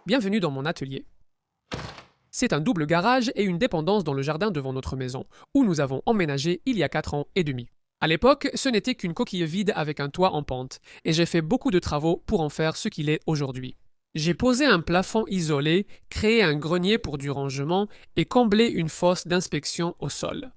Bienvenue dans mon atelier. C'est un double garage et une dépendance dans le jardin devant notre maison, où nous avons emménagé il y a 4 ans et demi. À l'époque, ce n'était qu'une coquille vide avec un toit en pente, et j'ai fait beaucoup de travaux pour en faire ce qu'il est aujourd'hui. J'ai posé un plafond isolé, créé un grenier pour du rangement et comblé une fosse d'inspection au sol.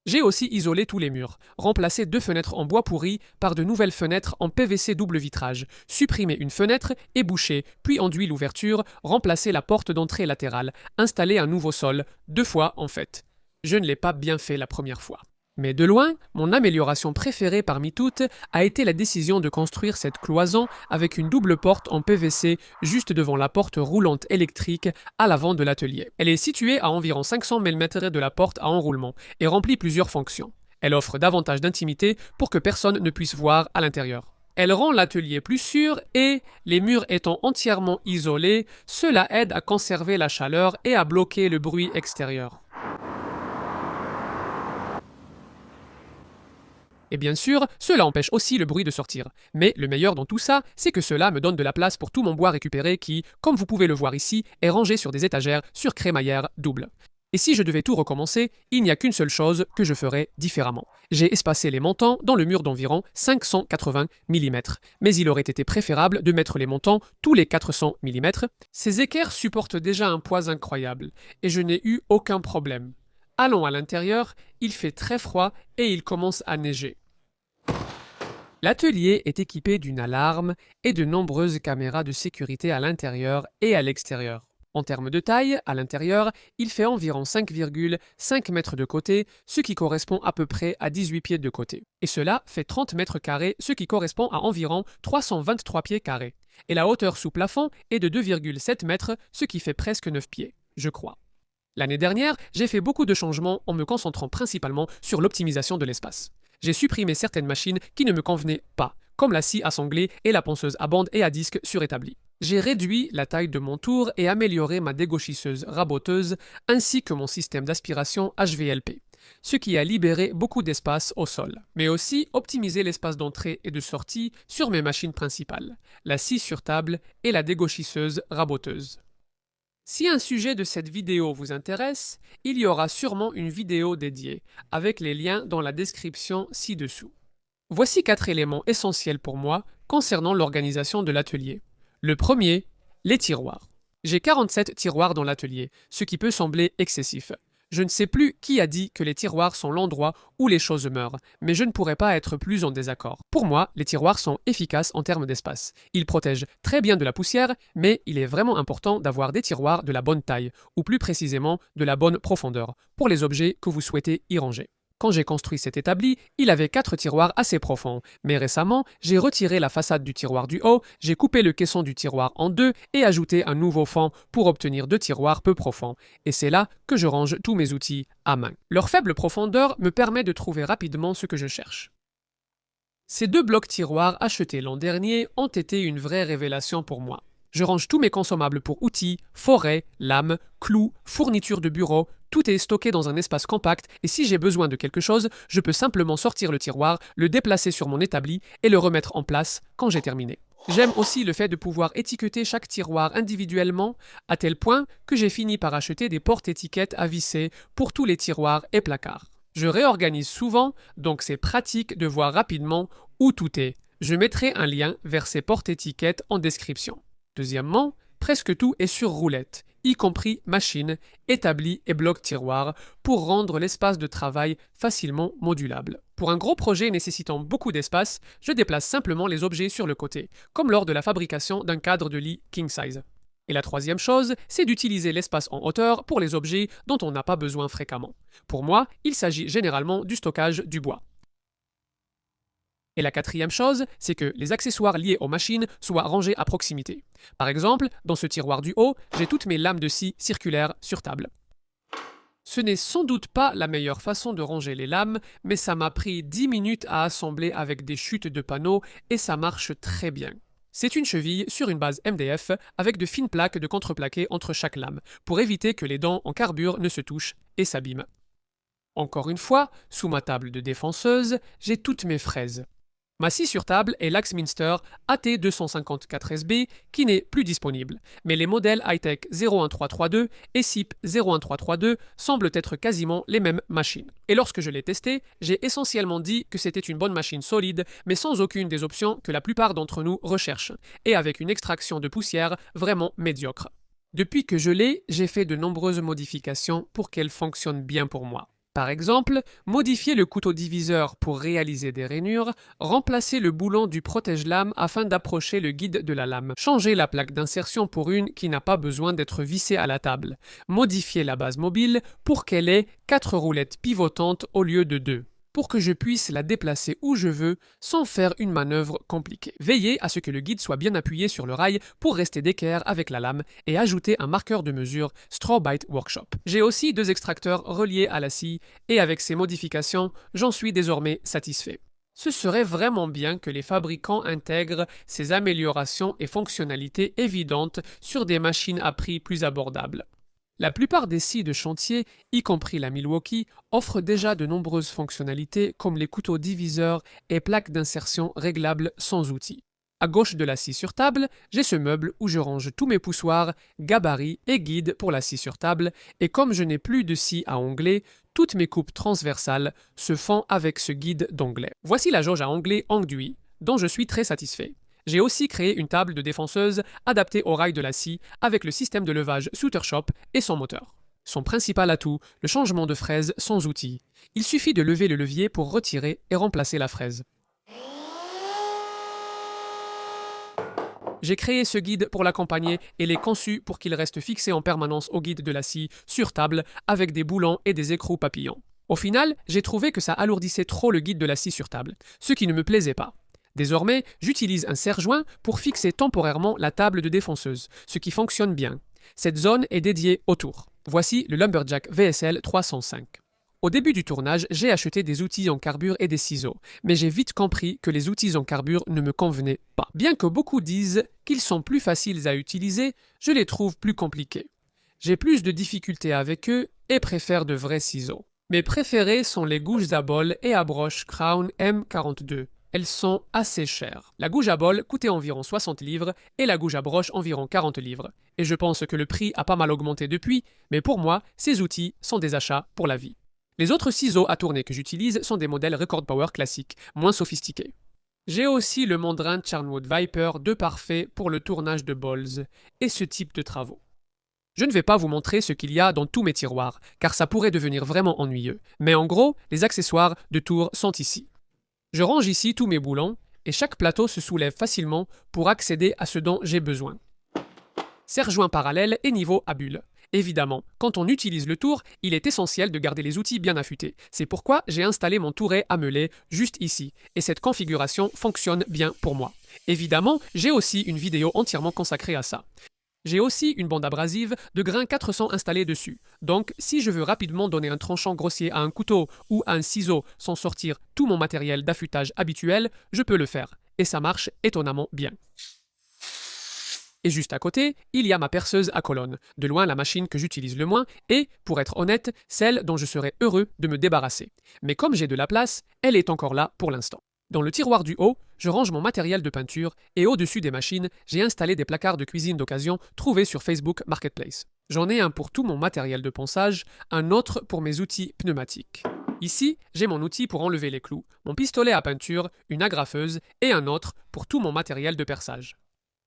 J'ai aussi isolé tous les murs, remplacé 2 fenêtres en bois pourri par de nouvelles fenêtres en PVC double vitrage, supprimé une fenêtre et bouché, puis enduit l'ouverture, remplacé la porte d'entrée latérale, installé un nouveau sol, 2 fois en fait. Je ne l'ai pas bien fait la première fois. Mais de loin, mon amélioration préférée parmi toutes a été la décision de construire cette cloison avec une double porte en PVC juste devant la porte roulante électrique à l'avant de l'atelier. Elle est située à environ 500 mm de la porte à enroulement et remplit plusieurs fonctions. Elle offre davantage d'intimité pour que personne ne puisse voir à l'intérieur. Elle rend l'atelier plus sûr et, les murs étant entièrement isolés, cela aide à conserver la chaleur et à bloquer le bruit extérieur. Et bien sûr, cela empêche aussi le bruit de sortir. Mais le meilleur dans tout ça, c'est que cela me donne de la place pour tout mon bois récupéré qui, comme vous pouvez le voir ici, est rangé sur des étagères sur crémaillère double. Et si je devais tout recommencer, il n'y a qu'une seule chose que je ferais différemment. J'ai espacé les montants dans le mur d'environ 580 mm, mais il aurait été préférable de mettre les montants tous les 400 mm. Ces équerres supportent déjà un poids incroyable, et je n'ai eu aucun problème. Allons à l'intérieur, il fait très froid et il commence à neiger. L'atelier est équipé d'une alarme et de nombreuses caméras de sécurité à l'intérieur et à l'extérieur. En termes de taille, à l'intérieur, il fait environ 5,5 mètres de côté, ce qui correspond à peu près à 18 pieds de côté. Et cela fait 30 mètres carrés, ce qui correspond à environ 323 pieds carrés. Et la hauteur sous plafond est de 2,7 mètres, ce qui fait presque 9 pieds, je crois. L'année dernière, j'ai fait beaucoup de changements en me concentrant principalement sur l'optimisation de l'espace. J'ai supprimé certaines machines qui ne me convenaient pas, comme la scie à sangler et la ponceuse à bande et à disque surétablie. J'ai réduit la taille de mon tour et amélioré ma dégauchisseuse raboteuse ainsi que mon système d'aspiration HVLP, ce qui a libéré beaucoup d'espace au sol, mais aussi optimisé l'espace d'entrée et de sortie sur mes machines principales, la scie sur table et la dégauchisseuse raboteuse. Si un sujet de cette vidéo vous intéresse, il y aura sûrement une vidéo dédiée, avec les liens dans la description ci-dessous. Voici 4 éléments essentiels pour moi concernant l'organisation de l'atelier. Le premier, les tiroirs. J'ai 47 tiroirs dans l'atelier, ce qui peut sembler excessif. Je ne sais plus qui a dit que les tiroirs sont l'endroit où les choses meurent, mais je ne pourrais pas être plus en désaccord. Pour moi, les tiroirs sont efficaces en termes d'espace. Ils protègent très bien de la poussière, mais il est vraiment important d'avoir des tiroirs de la bonne taille, ou plus précisément de la bonne profondeur, pour les objets que vous souhaitez y ranger. Quand j'ai construit cet établi, il avait 4 tiroirs assez profonds, mais récemment, j'ai retiré la façade du tiroir du haut, j'ai coupé le caisson du tiroir en 2 et ajouté un nouveau fond pour obtenir 2 tiroirs peu profonds. Et c'est là que je range tous mes outils à main. Leur faible profondeur me permet de trouver rapidement ce que je cherche. Ces 2 blocs tiroirs achetés l'an dernier ont été une vraie révélation pour moi. Je range tous mes consommables pour outils, forêts, lames, clous, fournitures de bureau, tout est stocké dans un espace compact et si j'ai besoin de quelque chose, je peux simplement sortir le tiroir, le déplacer sur mon établi et le remettre en place quand j'ai terminé. J'aime aussi le fait de pouvoir étiqueter chaque tiroir individuellement, à tel point que j'ai fini par acheter des porte-étiquettes à visser pour tous les tiroirs et placards. Je réorganise souvent, donc c'est pratique de voir rapidement où tout est. Je mettrai un lien vers ces porte-étiquettes en description. Deuxièmement, presque tout est sur roulette, y compris machine, établi et bloc tiroir, pour rendre l'espace de travail facilement modulable. Pour un gros projet nécessitant beaucoup d'espace, je déplace simplement les objets sur le côté, comme lors de la fabrication d'un cadre de lit king size. Et la troisième chose, c'est d'utiliser l'espace en hauteur pour les objets dont on n'a pas besoin fréquemment. Pour moi, il s'agit généralement du stockage du bois. Et la quatrième chose, c'est que les accessoires liés aux machines soient rangés à proximité. Par exemple, dans ce tiroir du haut, j'ai toutes mes lames de scie circulaires sur table. Ce n'est sans doute pas la meilleure façon de ranger les lames, mais ça m'a pris 10 minutes à assembler avec des chutes de panneaux et ça marche très bien. C'est une cheville sur une base MDF avec de fines plaques de contreplaqué entre chaque lame, pour éviter que les dents en carbure ne se touchent et s'abîment. Encore une fois, sous ma table de défenseuse, j'ai toutes mes fraises. Ma scie sur table est l'Axminster AT254SB qui n'est plus disponible, mais les modèles Hi-Tech 01332 et SIP 01332 semblent être quasiment les mêmes machines. Et lorsque je l'ai testé, j'ai essentiellement dit que c'était une bonne machine solide, mais sans aucune des options que la plupart d'entre nous recherchent, et avec une extraction de poussière vraiment médiocre. Depuis que je l'ai, j'ai fait de nombreuses modifications pour qu'elle fonctionne bien pour moi. Par exemple, modifier le couteau diviseur pour réaliser des rainures, remplacer le boulon du protège-lame afin d'approcher le guide de la lame, changer la plaque d'insertion pour une qui n'a pas besoin d'être vissée à la table, modifier la base mobile pour qu'elle ait 4 roulettes pivotantes au lieu de 2, pour que je puisse la déplacer où je veux sans faire une manœuvre compliquée. Veillez à ce que le guide soit bien appuyé sur le rail pour rester d'équerre avec la lame et ajouter un marqueur de mesure Strawbite Workshop. J'ai aussi 2 extracteurs reliés à la scie et avec ces modifications, j'en suis désormais satisfait. Ce serait vraiment bien que les fabricants intègrent ces améliorations et fonctionnalités évidentes sur des machines à prix plus abordables. La plupart des scies de chantier, y compris la Milwaukee, offrent déjà de nombreuses fonctionnalités comme les couteaux diviseurs et plaques d'insertion réglables sans outils. À gauche de la scie sur table, j'ai ce meuble où je range tous mes poussoirs, gabarits et guides pour la scie sur table, et comme je n'ai plus de scie à onglet, toutes mes coupes transversales se font avec ce guide d'onglet. Voici la jauge à onglet Angduy, dont je suis très satisfait. J'ai aussi créé une table de défenseuse adaptée au rail de la scie avec le système de levage Sutter Shop et son moteur. Son principal atout, le changement de fraise sans outil. Il suffit de lever le levier pour retirer et remplacer la fraise. J'ai créé ce guide pour l'accompagner et l'ai conçu pour qu'il reste fixé en permanence au guide de la scie sur table avec des boulons et des écrous papillons. Au final, j'ai trouvé que ça alourdissait trop le guide de la scie sur table, ce qui ne me plaisait pas. Désormais, j'utilise un serre-joint pour fixer temporairement la table de défenseuse, ce qui fonctionne bien. Cette zone est dédiée au tour. Voici le Lumberjack VSL 305. Au début du tournage, j'ai acheté des outils en carbure et des ciseaux, mais j'ai vite compris que les outils en carbure ne me convenaient pas. Bien que beaucoup disent qu'ils sont plus faciles à utiliser, je les trouve plus compliqués. J'ai plus de difficultés avec eux et préfère de vrais ciseaux. Mes préférés sont les gouges à bol et à broche Crown M42. Elles sont assez chères. La gouge à bol coûtait environ 60 livres et la gouge à broche environ 40 livres. Et je pense que le prix a pas mal augmenté depuis, mais pour moi, ces outils sont des achats pour la vie. Les autres ciseaux à tourner que j'utilise sont des modèles Record Power classiques, moins sophistiqués. J'ai aussi le Mondrian Charnwood Viper 2 parfait pour le tournage de balls et ce type de travaux. Je ne vais pas vous montrer ce qu'il y a dans tous mes tiroirs, car ça pourrait devenir vraiment ennuyeux. Mais en gros, les accessoires de tour sont ici. Je range ici tous mes boulons et chaque plateau se soulève facilement pour accéder à ce dont j'ai besoin. Serre-joint parallèle et niveau à bulles. Évidemment, quand on utilise le tour, il est essentiel de garder les outils bien affûtés. C'est pourquoi j'ai installé mon touret à meuler juste ici, et cette configuration fonctionne bien pour moi. Évidemment, j'ai aussi une vidéo entièrement consacrée à ça. J'ai aussi une bande abrasive de grain 400 installée dessus. Donc, si je veux rapidement donner un tranchant grossier à un couteau ou à un ciseau sans sortir tout mon matériel d'affûtage habituel, je peux le faire. Et ça marche étonnamment bien. Et juste à côté, il y a ma perceuse à colonne, de loin la machine que j'utilise le moins et, pour être honnête, celle dont je serais heureux de me débarrasser. Mais comme j'ai de la place, elle est encore là pour l'instant. Dans le tiroir du haut, je range mon matériel de peinture et au-dessus des machines, j'ai installé des placards de cuisine d'occasion trouvés sur Facebook Marketplace. J'en ai un pour tout mon matériel de ponçage, un autre pour mes outils pneumatiques. Ici, j'ai mon outil pour enlever les clous, mon pistolet à peinture, une agrafeuse et un autre pour tout mon matériel de perçage.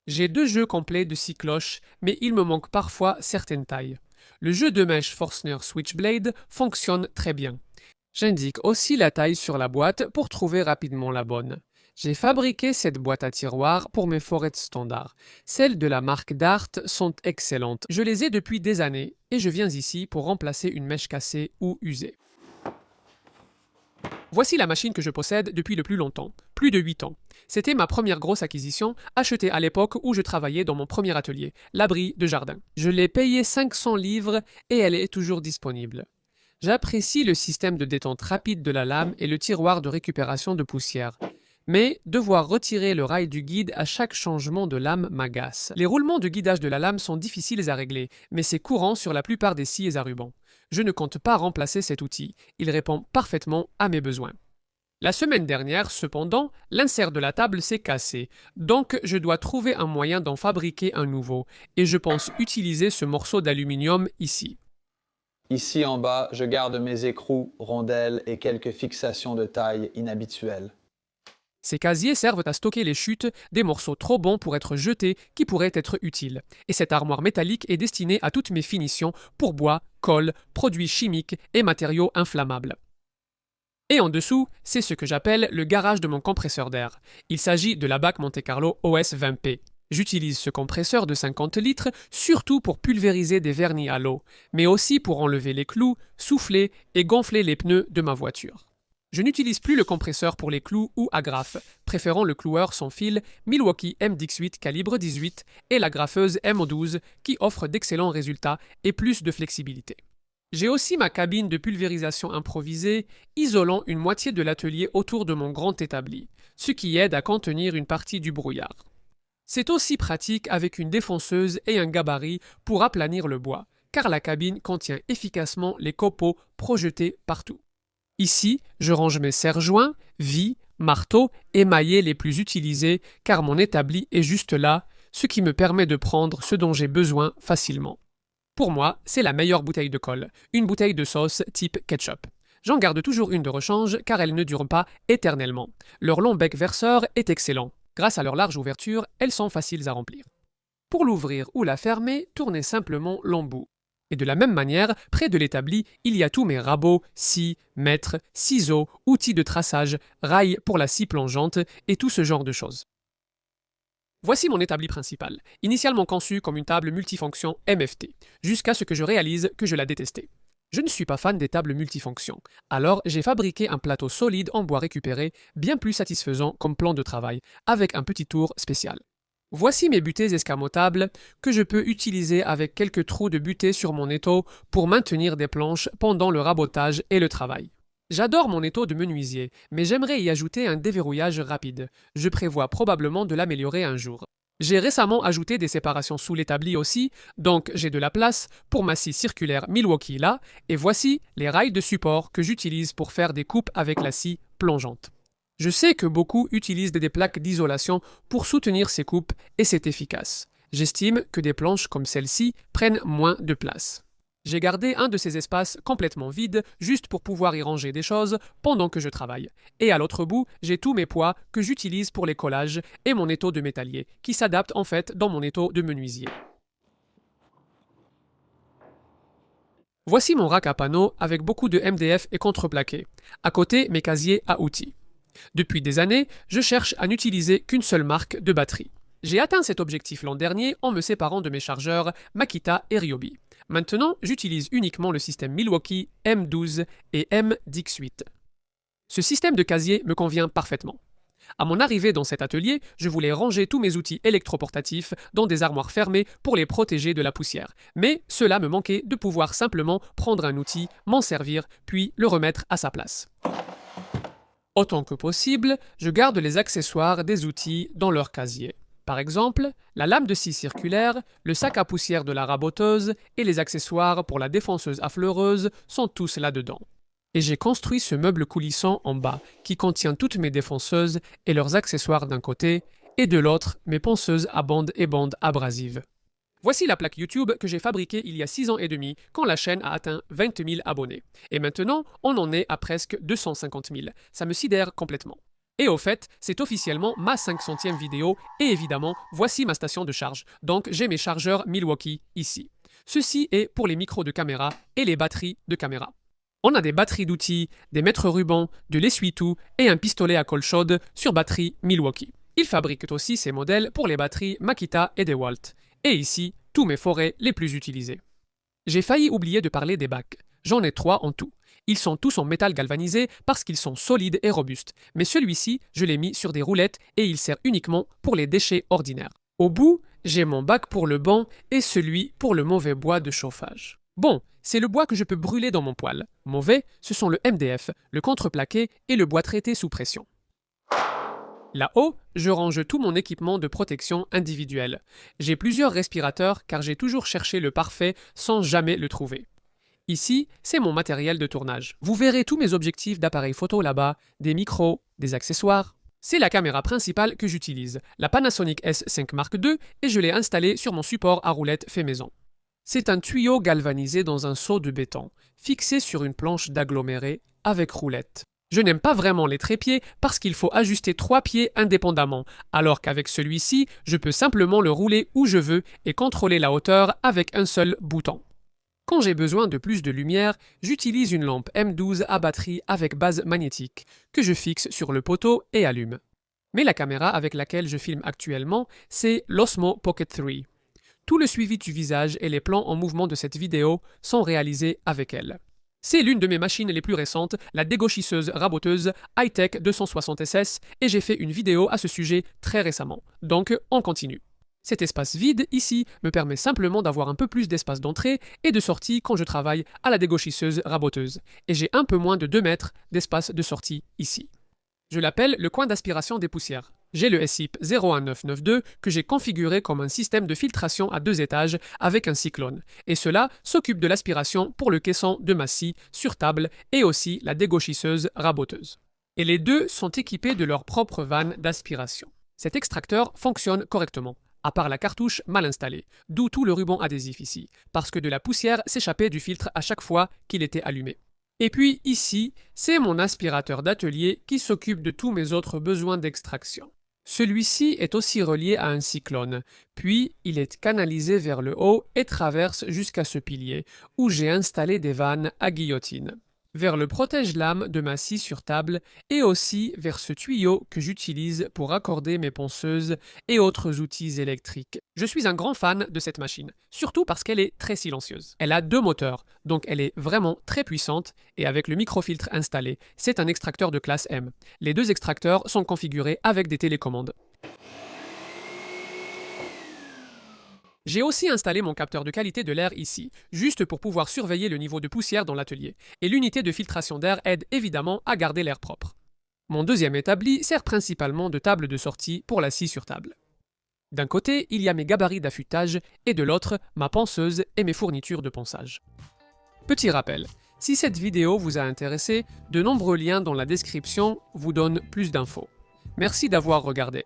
J'ai 2 jeux complets de scie cloche, mais il me manque parfois certaines tailles. Le jeu de mèche Forstner Switchblade fonctionne très bien. J'indique aussi la taille sur la boîte pour trouver rapidement la bonne. J'ai fabriqué cette boîte à tiroirs pour mes forettes standards. Celles de la marque Dart sont excellentes. Je les ai depuis des années et je viens ici pour remplacer une mèche cassée ou usée. Voici la machine que je possède depuis le plus longtemps, plus de 8 ans. C'était ma première grosse acquisition, achetée à l'époque où je travaillais dans mon premier atelier, l'abri de jardin. Je l'ai payée 500 livres et elle est toujours disponible. J'apprécie le système de détente rapide de la lame et le tiroir de récupération de poussière. Mais devoir retirer le rail du guide à chaque changement de lame m'agace. Les roulements de guidage de la lame sont difficiles à régler, mais c'est courant sur la plupart des scies à ruban. Je ne compte pas remplacer cet outil, il répond parfaitement à mes besoins. La semaine dernière, cependant, l'insert de la table s'est cassé, donc je dois trouver un moyen d'en fabriquer un nouveau, et je pense utiliser ce morceau d'aluminium ici. Ici en bas, je garde mes écrous, rondelles et quelques fixations de taille inhabituelles. Ces casiers servent à stocker les chutes des morceaux trop bons pour être jetés qui pourraient être utiles, et cette armoire métallique est destinée à toutes mes finitions pour bois, colle, produits chimiques et matériaux inflammables. Et en dessous, c'est ce que j'appelle le garage de mon compresseur d'air. Il s'agit de la BAC Monte Carlo OS 20P. J'utilise ce compresseur de 50 litres surtout pour pulvériser des vernis à l'eau, mais aussi pour enlever les clous, souffler et gonfler les pneus de ma voiture. Je n'utilise plus le compresseur pour les clous ou agrafes, préférant le cloueur sans fil Milwaukee MX8 calibre 18 et la graffeuse M12 qui offre d'excellents résultats et plus de flexibilité. J'ai aussi ma cabine de pulvérisation improvisée, isolant une moitié de l'atelier autour de mon grand établi, ce qui aide à contenir une partie du brouillard. C'est aussi pratique avec une défonceuse et un gabarit pour aplanir le bois, car la cabine contient efficacement les copeaux projetés partout. Ici, je range mes serre-joints, vis, marteaux et maillets les plus utilisés, car mon établi est juste là, ce qui me permet de prendre ce dont j'ai besoin facilement. Pour moi, c'est la meilleure bouteille de colle, une bouteille de sauce type ketchup. J'en garde toujours une de rechange car elles ne durent pas éternellement. Leur long bec verseur est excellent. Grâce à leur large ouverture, elles sont faciles à remplir. Pour l'ouvrir ou la fermer, tournez simplement l'embout. Et de la même manière, près de l'établi, il y a tous mes rabots, scies, mètres, ciseaux, outils de traçage, rails pour la scie plongeante et tout ce genre de choses. Voici mon établi principal, initialement conçu comme une table multifonction MFT, jusqu'à ce que je réalise que je la détestais. Je ne suis pas fan des tables multifonctions, alors j'ai fabriqué un plateau solide en bois récupéré, bien plus satisfaisant comme plan de travail, avec un petit tour spécial. Voici mes butées escamotables que je peux utiliser avec quelques trous de butée sur mon étau pour maintenir des planches pendant le rabotage et le travail. J'adore mon étau de menuisier, mais j'aimerais y ajouter un déverrouillage rapide. Je prévois probablement de l'améliorer un jour. J'ai récemment ajouté des séparations sous l'établi aussi, donc j'ai de la place pour ma scie circulaire Milwaukee là, et voici les rails de support que j'utilise pour faire des coupes avec la scie plongeante. Je sais que beaucoup utilisent des plaques d'isolation pour soutenir ces coupes et c'est efficace. J'estime que des planches comme celle-ci prennent moins de place. J'ai gardé un de ces espaces complètement vide juste pour pouvoir y ranger des choses pendant que je travaille. Et à l'autre bout, j'ai tous mes poids que j'utilise pour les collages et mon étau de métallier, qui s'adapte en fait dans mon étau de menuisier. Voici mon rack à panneaux avec beaucoup de MDF et contreplaqué. À côté, mes casiers à outils. Depuis des années, je cherche à n'utiliser qu'une seule marque de batterie. J'ai atteint cet objectif l'an dernier en me séparant de mes chargeurs Makita et Ryobi. Maintenant, j'utilise uniquement le système Milwaukee M12 et MX8. Ce système de casier me convient parfaitement. À mon arrivée dans cet atelier, je voulais ranger tous mes outils électroportatifs dans des armoires fermées pour les protéger de la poussière. Mais cela me manquait de pouvoir simplement prendre un outil, m'en servir, puis le remettre à sa place. Autant que possible, je garde les accessoires des outils dans leur casier. Par exemple, la lame de scie circulaire, le sac à poussière de la raboteuse et les accessoires pour la défonceuse affleureuse sont tous là-dedans. Et j'ai construit ce meuble coulissant en bas qui contient toutes mes défonceuses et leurs accessoires d'un côté et de l'autre mes ponceuses à bandes et bandes abrasives. Voici la plaque YouTube que j'ai fabriquée il y a 6 ans et demi quand la chaîne a atteint 20 000 abonnés. Et maintenant, on en est à presque 250 000. Ça me sidère complètement. Et au fait, c'est officiellement ma 500e vidéo et évidemment, voici ma station de charge. Donc j'ai mes chargeurs Milwaukee ici. Ceci est pour les micros de caméra et les batteries de caméra. On a des batteries d'outils, des mètres rubans, de l'essuie-tout et un pistolet à colle chaude sur batterie Milwaukee. Ils fabriquent aussi ces modèles pour les batteries Makita et DeWalt. Et ici, tous mes forêts les plus utilisés. J'ai failli oublier de parler des bacs. J'en ai 3 en tout. Ils sont tous en métal galvanisé parce qu'ils sont solides et robustes. Mais celui-ci, je l'ai mis sur des roulettes et il sert uniquement pour les déchets ordinaires. Au bout, j'ai mon bac pour le banc et celui pour le mauvais bois de chauffage. Bon, c'est le bois que je peux brûler dans mon poêle. Mauvais, ce sont le MDF, le contreplaqué et le bois traité sous pression. Là-haut, je range tout mon équipement de protection individuelle. J'ai plusieurs respirateurs car j'ai toujours cherché le parfait sans jamais le trouver. Ici, c'est mon matériel de tournage. Vous verrez tous mes objectifs d'appareil photo là-bas, des micros, des accessoires. C'est la caméra principale que j'utilise, la Panasonic S5 Mark II, et je l'ai installée sur mon support à roulettes fait maison. C'est un tuyau galvanisé dans un seau de béton, fixé sur une planche d'aggloméré avec roulette. Je n'aime pas vraiment les trépieds parce qu'il faut ajuster 3 pieds indépendamment, alors qu'avec celui-ci, je peux simplement le rouler où je veux et contrôler la hauteur avec un seul bouton. Quand j'ai besoin de plus de lumière, j'utilise une lampe M12 à batterie avec base magnétique, que je fixe sur le poteau et allume. Mais la caméra avec laquelle je filme actuellement, c'est l'Osmo Pocket 3. Tout le suivi du visage et les plans en mouvement de cette vidéo sont réalisés avec elle. C'est l'une de mes machines les plus récentes, la dégauchisseuse raboteuse Hi-Tech 260SS, et j'ai fait une vidéo à ce sujet très récemment. Donc, on continue. Cet espace vide, ici, me permet simplement d'avoir un peu plus d'espace d'entrée et de sortie quand je travaille à la dégauchisseuse raboteuse, et j'ai un peu moins de 2 mètres d'espace de sortie ici. Je l'appelle le coin d'aspiration des poussières. J'ai le SIP 01992 que j'ai configuré comme un système de filtration à 2 étages avec un cyclone, et cela s'occupe de l'aspiration pour le caisson de ma scie sur table et aussi la dégauchisseuse raboteuse. Et les deux sont équipés de leur propre vanne d'aspiration. Cet extracteur fonctionne correctement, à part la cartouche mal installée, d'où tout le ruban adhésif ici, parce que de la poussière s'échappait du filtre à chaque fois qu'il était allumé. Et puis ici, c'est mon aspirateur d'atelier qui s'occupe de tous mes autres besoins d'extraction. Celui-ci est aussi relié à un cyclone, puis il est canalisé vers le haut et traverse jusqu'à ce pilier, où j'ai installé des vannes à guillotine, vers le protège-lame de ma scie sur table et aussi vers ce tuyau que j'utilise pour raccorder mes ponceuses et autres outils électriques. Je suis un grand fan de cette machine, surtout parce qu'elle est très silencieuse. Elle a 2 moteurs, donc elle est vraiment très puissante et avec le microfiltre installé, c'est un extracteur de classe M. Les 2 extracteurs sont configurés avec des télécommandes. J'ai aussi installé mon capteur de qualité de l'air ici, juste pour pouvoir surveiller le niveau de poussière dans l'atelier, et l'unité de filtration d'air aide évidemment à garder l'air propre. Mon deuxième établi sert principalement de table de sortie pour la scie sur table. D'un côté, il y a mes gabarits d'affûtage, et de l'autre, ma ponceuse et mes fournitures de ponçage. Petit rappel, si cette vidéo vous a intéressé, de nombreux liens dans la description vous donnent plus d'infos. Merci d'avoir regardé.